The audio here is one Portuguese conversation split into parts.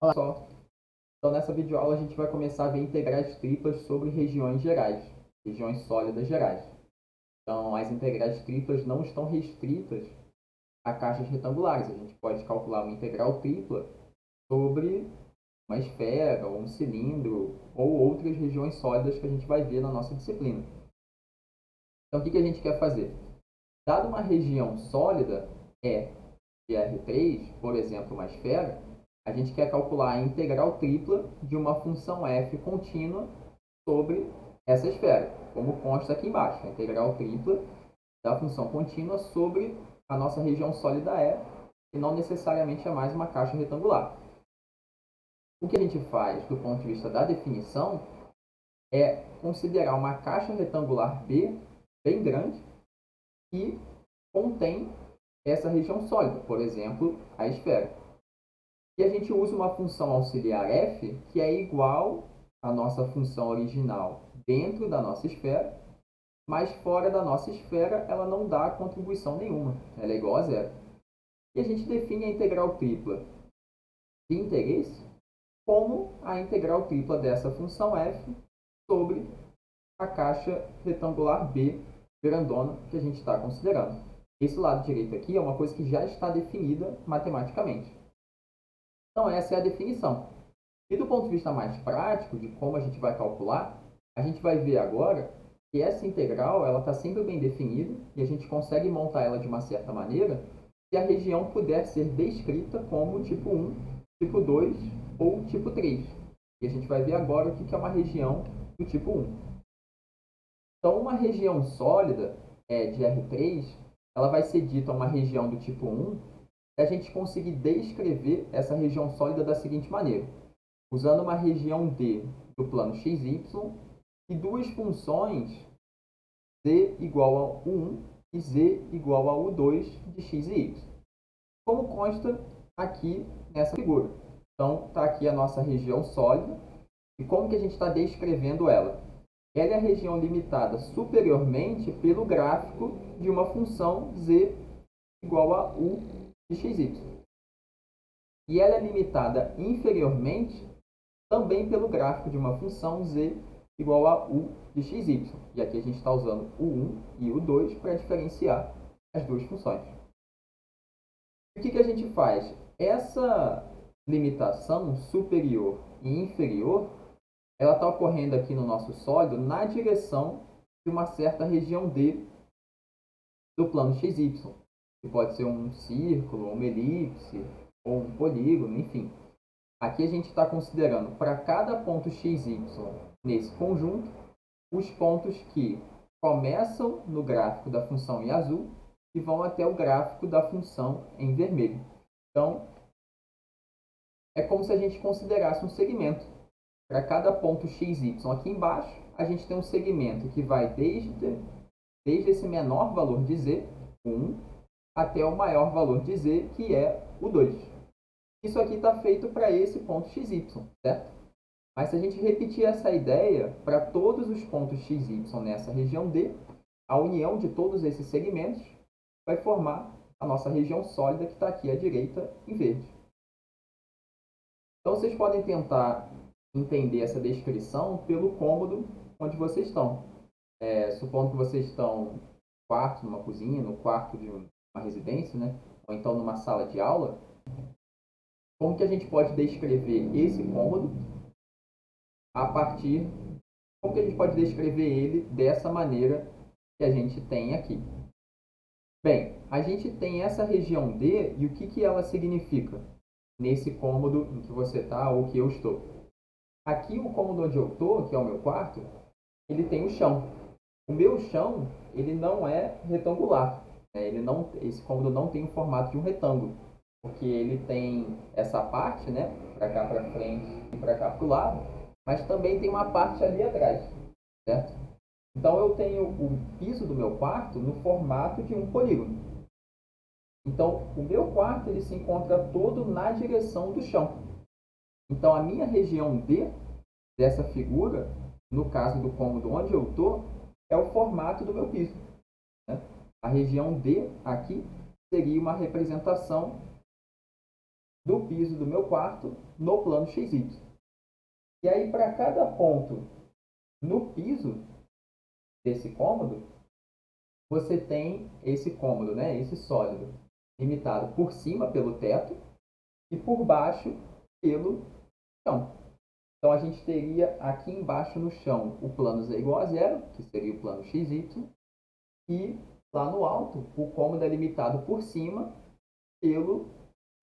Olá pessoal, então nessa videoaula a gente vai começar a ver integrais triplas sobre regiões gerais, regiões sólidas gerais. Então as integrais triplas não estão restritas a caixas retangulares, a gente pode calcular uma integral tripla sobre uma esfera, ou um cilindro, ou outras regiões sólidas que a gente vai ver na nossa disciplina. Então o que a gente quer fazer? Dada uma região sólida, E de R3, por exemplo, uma esfera, a gente quer calcular a integral tripla de uma função f contínua sobre essa esfera, como consta aqui embaixo, a integral tripla da função contínua sobre a nossa região sólida E, e não necessariamente é mais uma caixa retangular. O que a gente faz do ponto de vista da definição é considerar uma caixa retangular B bem grande que contém essa região sólida, por exemplo, a esfera. E a gente usa uma função auxiliar f que é igual à nossa função original dentro da nossa esfera, mas fora da nossa esfera ela não dá contribuição nenhuma, ela é igual a zero. E a gente define a integral tripla de interesse como a integral tripla dessa função f sobre a caixa retangular B grandona que a gente está considerando. Esse lado direito aqui é uma coisa que já está definida matematicamente. Então essa é a definição. E do ponto de vista mais prático, de como a gente vai calcular, a gente vai ver agora que essa integral ela está sempre bem definida e a gente consegue montar ela de uma certa maneira se a região puder ser descrita como tipo 1, tipo 2 ou tipo 3. E a gente vai ver agora o que é uma região do tipo 1. Então, uma região sólida de R3, ela vai ser dita uma região do tipo 1 se a gente conseguir descrever essa região sólida da seguinte maneira: usando uma região D do plano XY e duas funções z igual a 1 e z igual a U2 de x e y, como consta aqui nessa figura. Então, está aqui a nossa região sólida. E como que a gente está descrevendo ela? Ela é a região limitada superiormente pelo gráfico de uma função z igual a U de xy. E ela é limitada inferiormente também pelo gráfico de uma função z igual a u de xy. E aqui a gente está usando o 1 e o 2 para diferenciar as duas funções. O que a gente faz? Essa limitação superior e inferior, ela está ocorrendo aqui no nosso sólido na direção de uma certa região D do plano XY, que pode ser um círculo, uma elipse, ou um polígono, enfim. Aqui a gente está considerando para cada ponto XY nesse conjunto, os pontos que começam no gráfico da função em azul e vão até o gráfico da função em vermelho. Então, é como se a gente considerasse um segmento. Para cada ponto XY aqui embaixo, a gente tem um segmento que vai desde esse menor valor de z, 1, até o maior valor de z, que é o 2. Isso aqui está feito para esse ponto XY, certo? Mas se a gente repetir essa ideia para todos os pontos XY nessa região D, a união de todos esses segmentos vai formar a nossa região sólida que está aqui à direita em verde. Então vocês podem tentar entender essa descrição pelo cômodo onde vocês estão. Supondo que vocês estão no quarto, numa cozinha, no quarto de uma residência, né? Ou então numa sala de aula, como que a gente pode descrever esse cômodo a partir... Como que a gente pode descrever ele dessa maneira que a gente tem aqui? Bem, a gente tem essa região D e o que ela significa nesse cômodo em que você está ou que eu estou. Aqui o cômodo onde eu estou, que é o meu quarto, ele tem o chão. O meu chão, ele não é retangular. Esse cômodo não tem o formato de um retângulo, porque ele tem essa parte, né, para cá para frente e para cá para o lado, mas também tem uma parte ali atrás, certo? Então eu tenho o piso do meu quarto no formato de um polígono. Então o meu quarto ele se encontra todo na direção do chão. Então a minha região D dessa figura, no caso do cômodo onde eu estou, é o formato do meu piso, né? A região D aqui seria uma representação do piso do meu quarto no plano XY. E aí, para cada ponto no piso desse cômodo, você tem esse cômodo, né, esse sólido, limitado por cima pelo teto e por baixo pelo chão. Então, a gente teria aqui embaixo no chão o plano z igual a zero, que seria o plano XY, e lá no alto o cômodo é limitado por cima pelo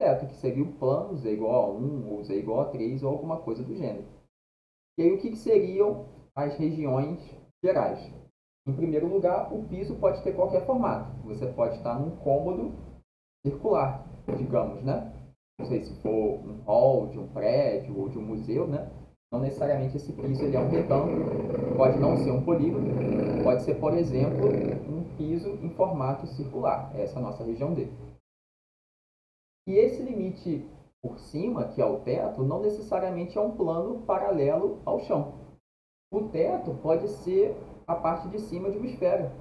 teto, que seria o plano z igual a 1, ou z igual a 3, ou alguma coisa do gênero. E aí, o que seriam as regiões gerais? Em primeiro lugar, o piso pode ter qualquer formato. Você pode estar num cômodo circular, digamos, né? Não sei se for um hall de um prédio ou de um museu, né? Não necessariamente esse piso ele é um retângulo, pode não ser um polígono, pode ser, por exemplo, um piso em formato circular. Essa é a nossa região D. E esse limite por cima, que é o teto, não necessariamente é um plano paralelo ao chão. O teto pode ser a parte de cima de uma esfera.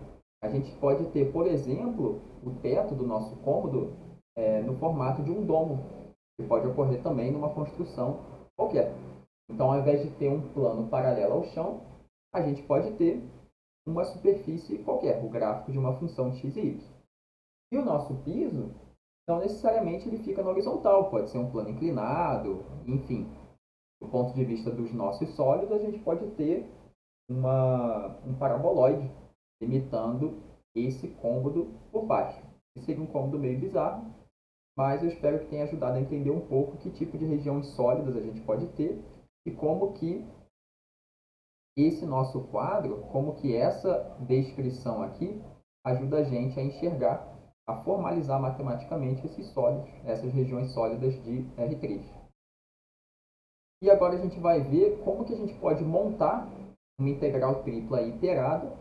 A gente pode ter, por exemplo, o teto do nosso cômodo no formato de um domo, que pode ocorrer também numa construção qualquer. Então, ao invés de ter um plano paralelo ao chão, a gente pode ter uma superfície qualquer, o gráfico de uma função de x e y. E o nosso piso, não necessariamente ele fica na horizontal, pode ser um plano inclinado, enfim. Do ponto de vista dos nossos sólidos, a gente pode ter um paraboloide limitando esse cômodo por baixo. Esse seria um cômodo meio bizarro, mas eu espero que tenha ajudado a entender um pouco que tipo de regiões sólidas a gente pode ter e como que esse nosso quadro, como que essa descrição aqui ajuda a gente a enxergar, a formalizar matematicamente esses sólidos, essas regiões sólidas de R3. E agora a gente vai ver como que a gente pode montar uma integral tripla iterada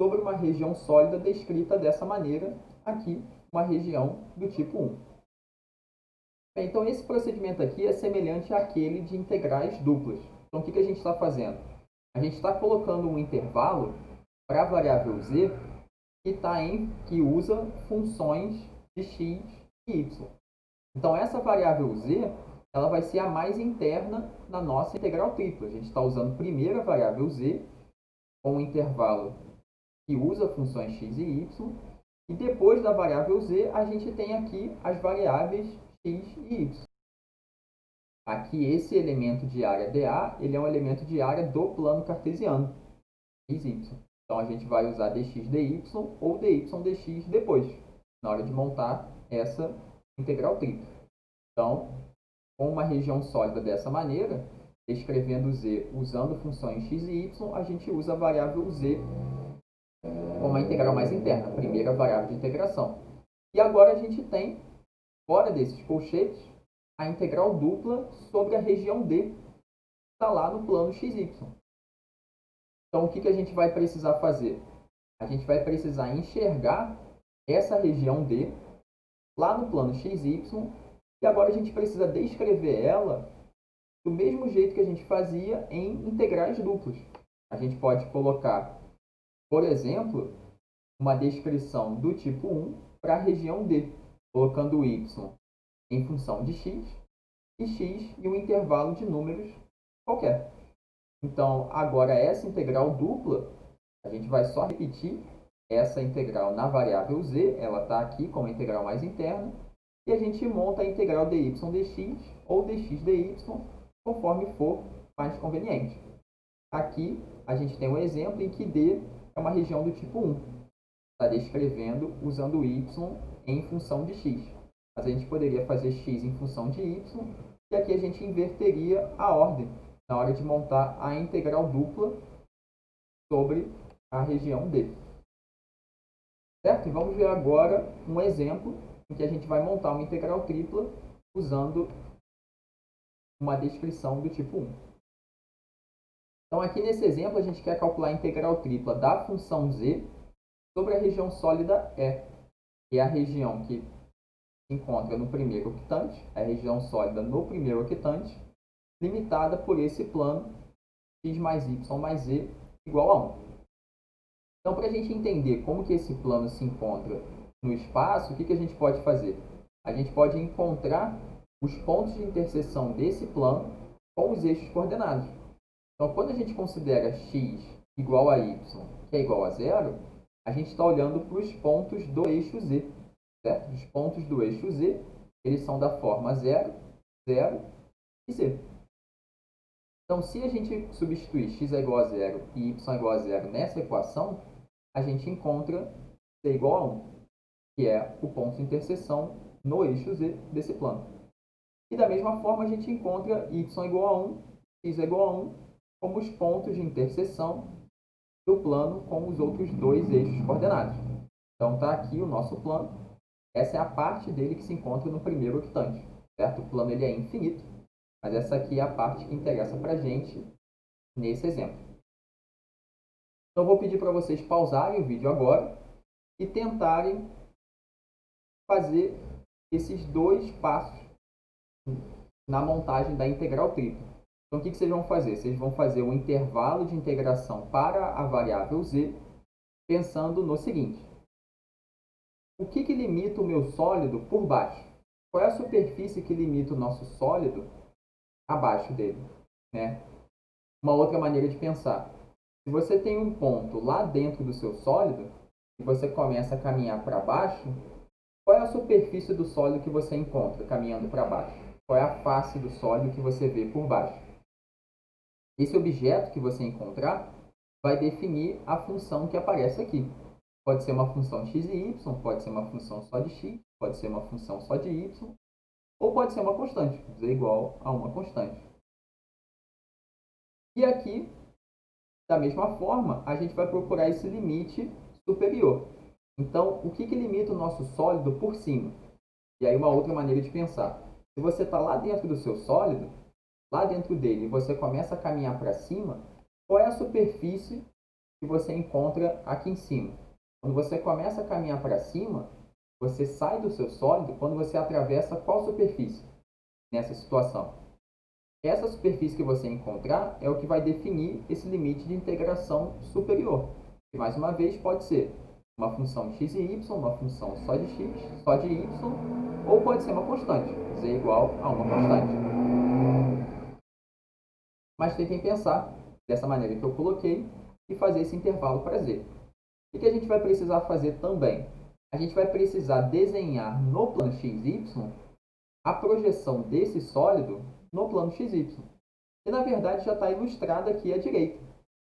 sobre uma região sólida descrita dessa maneira, aqui, uma região do tipo 1. Bem, então, esse procedimento aqui é semelhante àquele de integrais duplas. Então, o que a gente está fazendo? A gente está colocando um intervalo para a variável z que usa funções de x e y. Então, essa variável z ela vai ser a mais interna na nossa integral tripla. A gente está usando primeiro a variável z com um intervalo que usa funções x e y, e depois da variável z, a gente tem aqui as variáveis x e y. Aqui, esse elemento de área dA, ele é um elemento de área do plano cartesiano, x, y. Então, a gente vai usar dx dy ou dy dx depois, na hora de montar essa integral tripla. Então, com uma região sólida dessa maneira, escrevendo z usando funções x e y, a gente usa a variável z como a integral mais interna, a primeira variável de integração. E agora a gente tem, fora desses colchetes, a integral dupla sobre a região D, que está lá no plano XY. Então, o que a gente vai precisar fazer? A gente vai precisar enxergar essa região D lá no plano XY, e agora a gente precisa descrever ela do mesmo jeito que a gente fazia em integrais duplas. A gente pode colocar, por exemplo, uma descrição do tipo 1 para a região D, colocando y em função de x e um intervalo de números qualquer. Então, agora essa integral dupla, a gente vai só repetir essa integral na variável z, ela está aqui como a integral mais interna, e a gente monta a integral dy dx ou dx dy, conforme for mais conveniente. Aqui, a gente tem um exemplo em que D é uma região do tipo 1. Está descrevendo usando y em função de x. Mas a gente poderia fazer x em função de y, e aqui a gente inverteria a ordem na hora de montar a integral dupla sobre a região D. Certo? E vamos ver agora um exemplo em que a gente vai montar uma integral tripla usando uma descrição do tipo 1. Então, aqui nesse exemplo, a gente quer calcular a integral tripla da função z sobre a região sólida E, que é a região que se encontra no primeiro octante, a região sólida no primeiro octante, limitada por esse plano x mais y mais z igual a 1. Então, para a gente entender como que esse plano se encontra no espaço, o que a gente pode fazer? A gente pode encontrar os pontos de interseção desse plano com os eixos coordenados. Então, quando a gente considera x igual a y, que é igual a zero, a gente está olhando para os pontos do eixo z. Certo? Os pontos do eixo z, eles são da forma 0, 0 e z. Então, se a gente substituir x é igual a 0 e y é igual a 0 nessa equação, a gente encontra z igual a 1, que é o ponto de interseção no eixo z desse plano. E da mesma forma, a gente encontra y igual a 1, x é igual a 1, como os pontos de interseção do plano com os outros dois eixos coordenados. Então, está aqui o nosso plano. Essa é a parte dele que se encontra no primeiro octante. Certo? O plano ele é infinito, mas essa aqui é a parte que interessa para a gente nesse exemplo. Então, eu vou pedir para vocês pausarem o vídeo agora e tentarem fazer esses dois passos na montagem da integral tripla. Então, o que vocês vão fazer? Vocês vão fazer um intervalo de integração para a variável z, pensando no seguinte. O que limita o meu sólido por baixo? Qual é a superfície que limita o nosso sólido abaixo dele? Né? Uma outra maneira de pensar. Se você tem um ponto lá dentro do seu sólido e você começa a caminhar para baixo, qual é a superfície do sólido que você encontra caminhando para baixo? Qual é a face do sólido que você vê por baixo? Esse objeto que você encontrar vai definir a função que aparece aqui. Pode ser uma função x e y, pode ser uma função só de x, pode ser uma função só de y, ou pode ser uma constante, z igual a uma constante. E aqui, da mesma forma, a gente vai procurar esse limite superior. Então, o que limita o nosso sólido por cima? E aí uma outra maneira de pensar. Se você está lá dentro do seu sólido, lá dentro dele, você começa a caminhar para cima, qual é a superfície que você encontra aqui em cima? Quando você começa a caminhar para cima, você sai do seu sólido quando você atravessa qual superfície nessa situação? Essa superfície que você encontrar é o que vai definir esse limite de integração superior. E mais uma vez pode ser uma função x e y, uma função só de x, só de y, ou pode ser uma constante, z igual a uma constante. Mas tentem pensar dessa maneira que eu coloquei e fazer esse intervalo para z. O que a gente vai precisar fazer também? A gente vai precisar desenhar no plano XY a projeção desse sólido no plano XY. E, na verdade, já está ilustrada aqui à direita.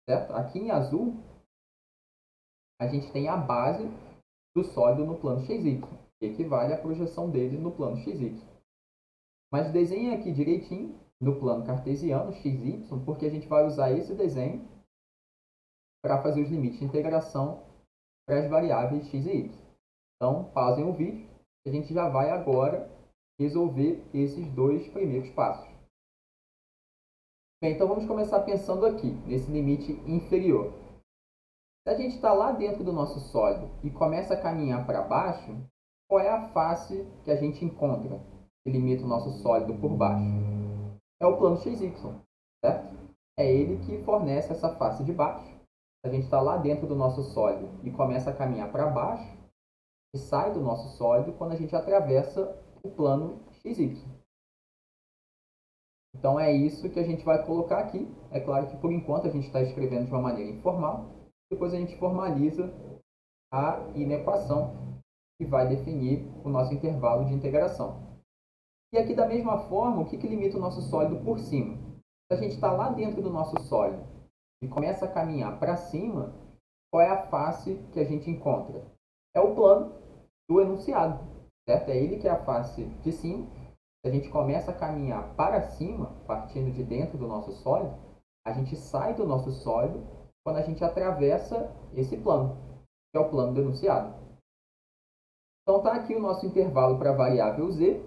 Certo? Aqui em azul, a gente tem a base do sólido no plano XY, que equivale à projeção dele no plano XY. Mas desenhe aqui direitinho, no plano cartesiano, XY, porque a gente vai usar esse desenho para fazer os limites de integração para as variáveis x e y. Então, pausem o vídeo e a gente já vai agora resolver esses dois primeiros passos. Bem, então vamos começar pensando aqui, nesse limite inferior. Se a gente está lá dentro do nosso sólido e começa a caminhar para baixo, qual é a face que a gente encontra que limita o nosso sólido por baixo? É o plano XY, certo? É ele que fornece essa face de baixo. Se a gente está lá dentro do nosso sólido e começa a caminhar para baixo, e sai do nosso sólido quando a gente atravessa o plano XY. Então é isso que a gente vai colocar aqui. É claro que por enquanto a gente está escrevendo de uma maneira informal. Depois a gente formaliza a inequação que vai definir o nosso intervalo de integração. E aqui da mesma forma, o que limita o nosso sólido por cima? Se a gente está lá dentro do nosso sólido e começa a caminhar para cima, qual é a face que a gente encontra? É o plano do enunciado, certo? É ele que é a face de cima. Se a gente começa a caminhar para cima, partindo de dentro do nosso sólido, a gente sai do nosso sólido quando a gente atravessa esse plano, que é o plano do enunciado. Então está aqui o nosso intervalo para a variável z.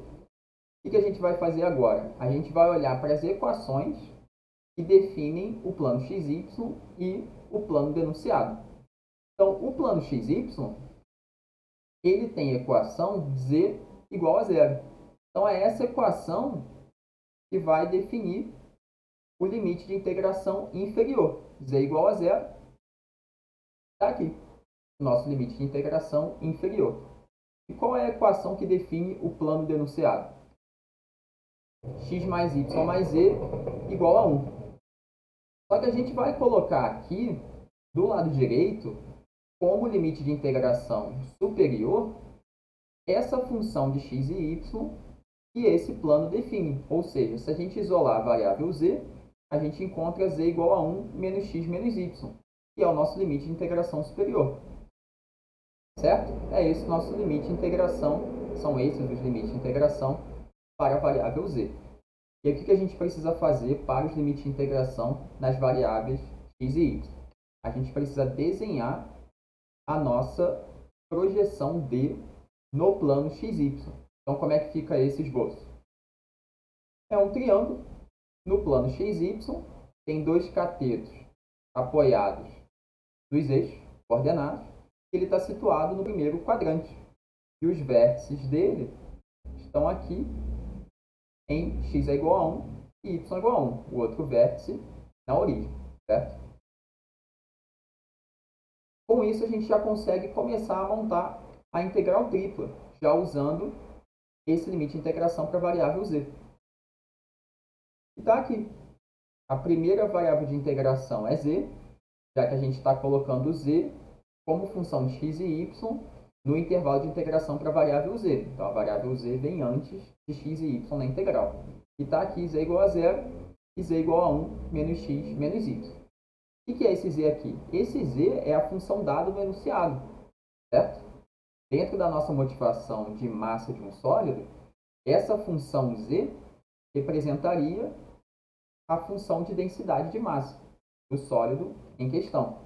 O que a gente vai fazer agora? A gente vai olhar para as equações que definem o plano XY e o plano do enunciado. Então, o plano XY ele tem a equação z igual a zero. Então, é essa equação que vai definir o limite de integração inferior. Z igual a zero. Está aqui, o nosso limite de integração inferior. E qual é a equação que define o plano do enunciado? x mais y mais z igual a 1. Só que a gente vai colocar aqui, do lado direito, como limite de integração superior, essa função de x e y que esse plano define. Ou seja, se a gente isolar a variável z, a gente encontra z igual a 1 menos x menos y, que é o nosso limite de integração superior. Certo? É esse o nosso limite de integração, são esses os limites de integração para a variável z. E aí, o que a gente precisa fazer para os limites de integração nas variáveis x e y? A gente precisa desenhar a nossa projeção D no plano XY. Então, como é que fica esse esboço? É um triângulo. No plano XY, tem dois catetos apoiados dos eixos coordenados. Ele está situado no primeiro quadrante. E os vértices dele estão aqui em x é igual a 1 e y é igual a 1. O outro vértice na origem, certo? Com isso, a gente já consegue começar a montar a integral tripla, já usando esse limite de integração para a variável z. E está aqui. A primeira variável de integração é z, já que a gente está colocando z como função de x e y no intervalo de integração para a variável z. Então, a variável z vem antes de x e y na integral. E está aqui z igual a 0 e z igual a 1 menos x menos y. O que é esse z aqui? Esse z é a função dada no enunciado, certo? Dentro da nossa motivação de massa de um sólido, essa função z representaria a função de densidade de massa do sólido em questão.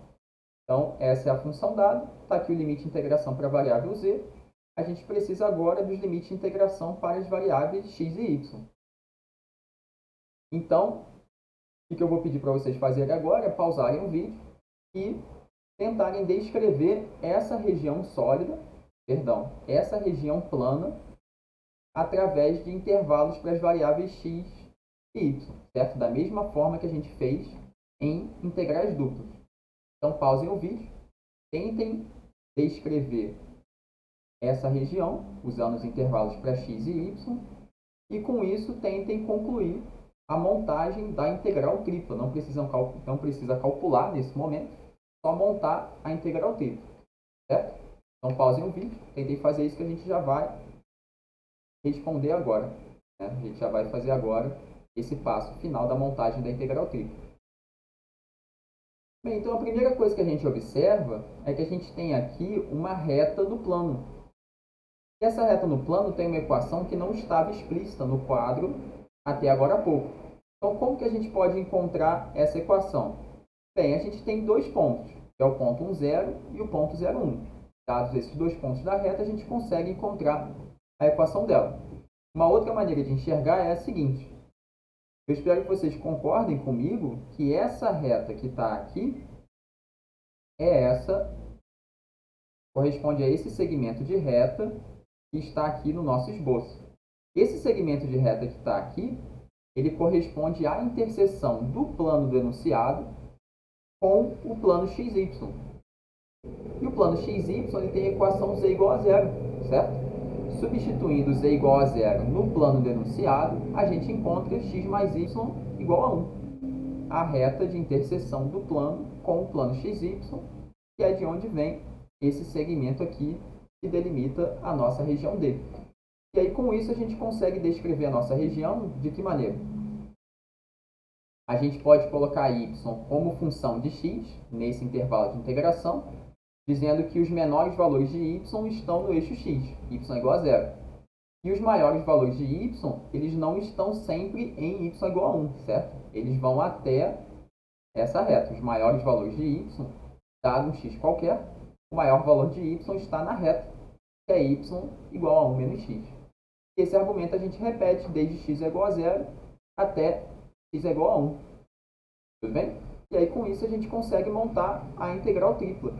Então, essa é a função dada. Está aqui o limite de integração para a variável z. A gente precisa agora dos limites de integração para as variáveis x e y. Então, o que eu vou pedir para vocês fazerem agora é pausarem o vídeo e tentarem descrever essa região sólida, essa região plana, através de intervalos para as variáveis x e y, certo? Da mesma forma que a gente fez em integrais duplas. Então, pausem o vídeo, tentem descrever essa região, usando os intervalos para x e y, e com isso tentem concluir a montagem da integral tripla. Não precisa calcular nesse momento, só montar a integral tripla, certo? Então, pausem o vídeo, tentem fazer isso que a gente já vai responder agora. Né? A gente já vai fazer agora esse passo final da montagem da integral tripla. Bem, então a primeira coisa que a gente observa é que a gente tem aqui uma reta no plano. E essa reta no plano tem uma equação que não estava explícita no quadro até agora há pouco. Então, como que a gente pode encontrar essa equação? Bem, a gente tem dois pontos, que é o ponto 1, 0 e o ponto 0, 1. Dados esses dois pontos da reta, a gente consegue encontrar a equação dela. Uma outra maneira de enxergar é a seguinte. Eu espero que vocês concordem comigo que essa reta que está aqui corresponde a esse segmento de reta que está aqui no nosso esboço. Esse segmento de reta que está aqui, ele corresponde à interseção do plano do enunciado com o plano XY. E o plano XY ele tem a equação z igual a 0, certo? Substituindo z igual a 0 no plano do enunciado, a gente encontra x mais y igual a 1. A reta de interseção do plano com o plano XY, que é de onde vem esse segmento aqui que delimita a nossa região D. E aí, com isso, a gente consegue descrever a nossa região de que maneira? A gente pode colocar y como função de x, nesse intervalo de integração, dizendo que os menores valores de y estão no eixo x, y é igual a 0. E os maiores valores de y, eles não estão sempre em y igual a 1, certo? Eles vão até essa reta. Os maiores valores de y, dado um x qualquer, o maior valor de y está na reta, que é y igual a 1 menos x. Esse argumento a gente repete desde x é igual a 0 até x é igual a 1. Tudo bem? E aí, com isso, a gente consegue montar a integral tripla.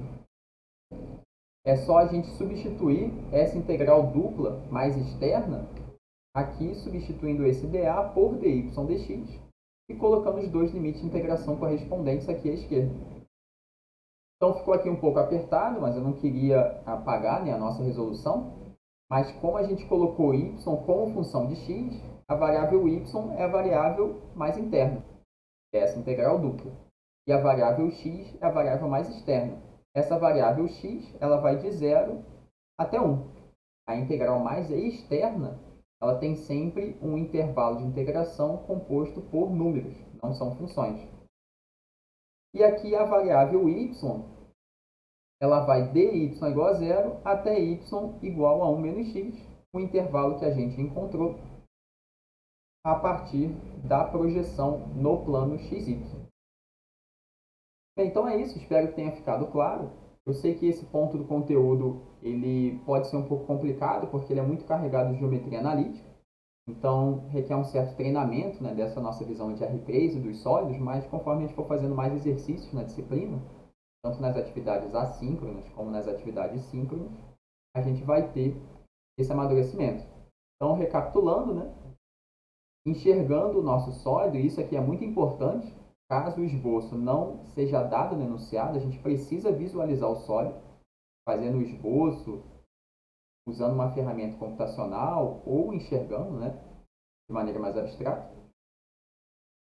É só a gente substituir essa integral dupla mais externa, aqui substituindo esse dA por dy dx e colocando os dois limites de integração correspondentes aqui à esquerda. Então ficou aqui um pouco apertado, mas eu não queria apagar, né, a nossa resolução. Mas como a gente colocou y como função de x, A variável y é a variável mais interna, é essa integral dupla. E a variável x é a variável mais externa. Essa variável x ela vai de 0 até 1. A integral mais externa ela tem sempre um intervalo de integração composto por números, não são funções. E aqui a variável y ela vai de y igual a 0 até y igual a 1 menos x, o intervalo que a gente encontrou a partir da projeção no plano xy. Bem, então é isso, espero que tenha ficado claro. Eu sei que esse ponto do conteúdo ele pode ser um pouco complicado, porque ele é muito carregado de geometria analítica, então requer um certo treinamento, né, dessa nossa visão de R3 e dos sólidos, mas conforme a gente for fazendo mais exercícios na disciplina, tanto nas atividades assíncronas como nas atividades síncronas, a gente vai ter esse amadurecimento. Então, recapitulando, né, enxergando o nosso sólido, e isso aqui é muito importante, caso o esboço não seja dado no enunciado, a gente precisa visualizar o sólido, fazendo o esboço, usando uma ferramenta computacional ou enxergando, né, de maneira mais abstrata.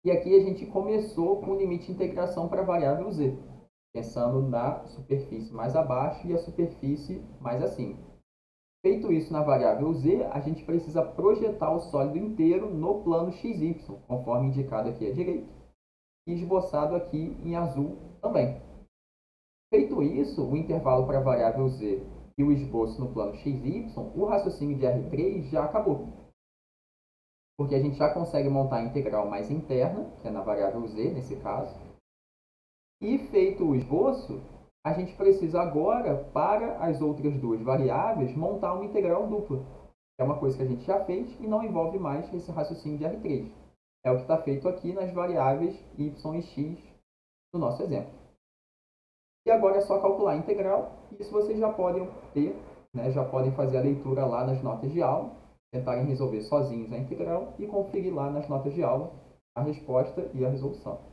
E aqui a gente começou com o limite de integração para a variável z, pensando na superfície mais abaixo e a superfície mais acima. Feito isso na variável z, a gente precisa projetar o sólido inteiro no plano xy, conforme indicado aqui à direita, e esboçado aqui em azul também. Feito isso, o intervalo para a variável z e o esboço no plano xy, o raciocínio de R3 já acabou. Porque a gente já consegue montar a integral mais interna, que é na variável z, nesse caso. E feito o esboço, a gente precisa agora, para as outras duas variáveis, montar uma integral dupla. É uma coisa que a gente já fez e não envolve mais esse raciocínio de R3. É o que está feito aqui nas variáveis y e x do nosso exemplo. E agora é só calcular a integral. Isso vocês já podem ter, né, já podem fazer a leitura lá nas notas de aula, tentarem resolver sozinhos a integral e conferir lá nas notas de aula a resposta e a resolução.